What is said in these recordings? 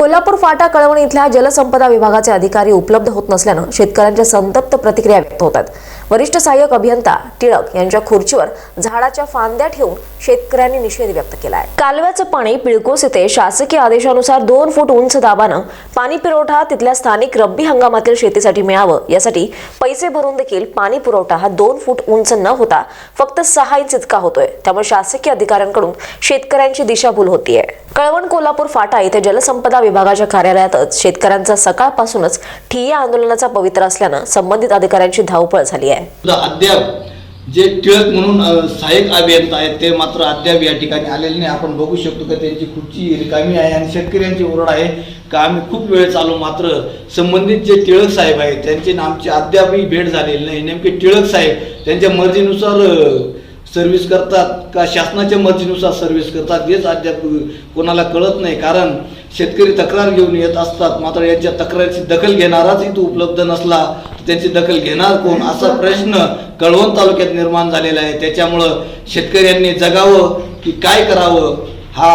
कोल्हापूर फाटा कळवण इथल्या जलसंपदा विभागाचे अधिकारी उपलब्ध होत नसल्यानं शेतकऱ्यांच्या संतप्त प्रतिक्रिया व्यक्त होतात। वरिष्ठ सहाय्यक अभियंता टिळक यांच्या खुर्चीवर झाडाच्या फांद्या ठेवून शेतकऱ्यांनी निषेध व्यक्त केलाय। कालव्याचं पाणी पिळकोस येथे शासकीय आदेशानुसार 2 फूट उंच दाबानं पाणी पुरवठा तिथल्या स्थानिक रब्बी हंगामातील शेतीसाठी मिळावं यासाठी पैसे भरून देखील पाणी पुरवठा हा 2 फूट उंच न होता फक्त 6 इंच इतका होतोय। त्यामुळे शासकीय अधिकाऱ्यांकडून शेतकऱ्यांची दिशाभूल होतीये। कळवण कोल्हापूर फाटा इथे जलसंपदा विभागाच्या कार्यालयातच शेतकऱ्यांचा सकाळपासूनच ठिय्या आंदोलनाचा पवित्रा असल्यानं संबंधित अधिकाऱ्यांची धावपळ झाली आहे। अद्याप जे टिळक म्हणून सहाय्यक अभियंता आहेत ते मात्र अद्याप या ठिकाणी आलेले नाही। आपण बघू शकतो की त्यांची खुर्ची रिकामी आहे आणि शेतकऱ्यांची ओरड आहे का आम्ही खूप वेळ चालू, मात्र संबंधित जे टिळक साहेब आहेत त्यांची आमची अद्यापही भेट झालेली नाही। नेमके टिळक साहेब त्यांच्या मर्जीनुसार सर्व्हिस करतात का शासनाच्या मर्जीनुसार सर्व्हिस करतात हेच अद्याप कोणाला कळत नाही। कारण शेतकरी तक्रार घेऊन येत असतात, मात्र यांच्या तक्रारीची दखल घेणाराच इथं उपलब्ध नसला तर त्यांची दखल घेणार कोण असा प्रश्न कळवण तालुक्यात निर्माण झालेला आहे। त्याच्यामुळं शेतकऱ्यांनी जगावं की काय करावं हा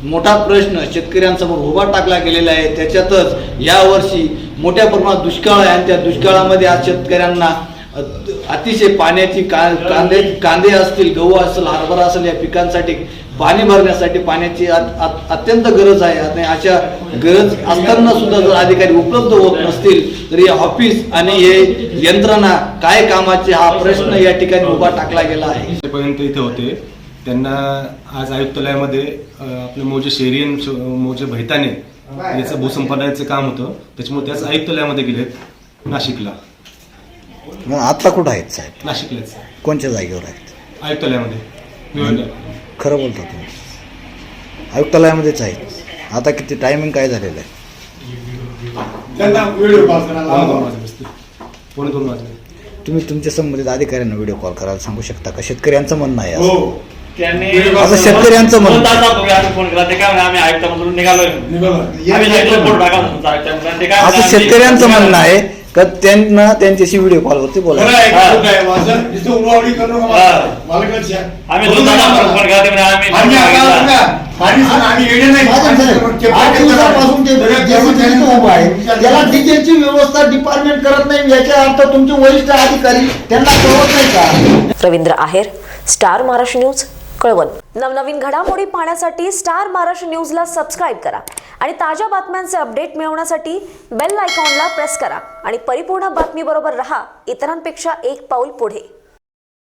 मोठा प्रश्न शेतकऱ्यांसमोर उभा टाकला गेलेला आहे। त्याच्यातच यावर्षी मोठ्या प्रमाणात दुष्काळ आहे आणि त्या दुष्काळामध्ये आज शेतकऱ्यांना अतिशय पाण्याची कांदे असतील, गहू असेल, हरभरा असेल या पिकांसाठी पाणी भरण्यासाठी पाण्याची अत्यंत गरज आहे। आणि अशा गरज असताना सुद्धा जर अधिकारी उपलब्ध होत नसतील तर हे ऑफिस आणि हे यंत्रणा काय कामाचे हा प्रश्न या ठिकाणी उभा टाकला गेला आहे। पर्यंत इथे होते त्यांना आज आयुक्तालयामध्ये आपले मोजे शेरियन मोजे भैताने याचं भूसंपादनाचं काम होतं, त्याच्यामुळे त्याच आयुक्तालयामध्ये गेलेत नाशिकला। मग आता कुठं आहेत साहेब? नाशिकलाच। कोणत्या जागेवर आहेत? आयुक्तालयामध्ये। खरं बोलता तुम्ही? आयुक्तालयामध्येच आहेत आता? किती टायमिंग काय झालेलं आहे? तुम्ही तुमच्या संबंधित अधिकाऱ्यांना व्हिडिओ कॉल करायला सांगू शकता का? शेतकऱ्यांचं म्हणणं आहे असं शेतकऱ्यांचं म्हणणं असं शेतकऱ्यांचं म्हणणं आहे का त्यांना त्यांच्याशी व्हिडिओ कॉलवरती बोलायचं। त्याला डिझेलची व्यवस्था डिपार्टमेंट करत नाही याचा अर्थ तुमचे वरिष्ठ अधिकारी त्यांना कळवत नाही का? रवींद्र आहेर, स्टार महाराष्ट्र न्यूज, कळवण। नवनवीन घडामोडी पाहण्यासाठी स्टार महाराष्ट्र न्यूजला सबस्क्राईब करा आणि ताज्या बातम्यांचे अपडेट मिळवण्यासाठी बेल आयकॉनला प्रेस करा आणि परिपूर्ण बातमी बरोबर रहा, इतरांपेक्षा एक पाऊल पुढे।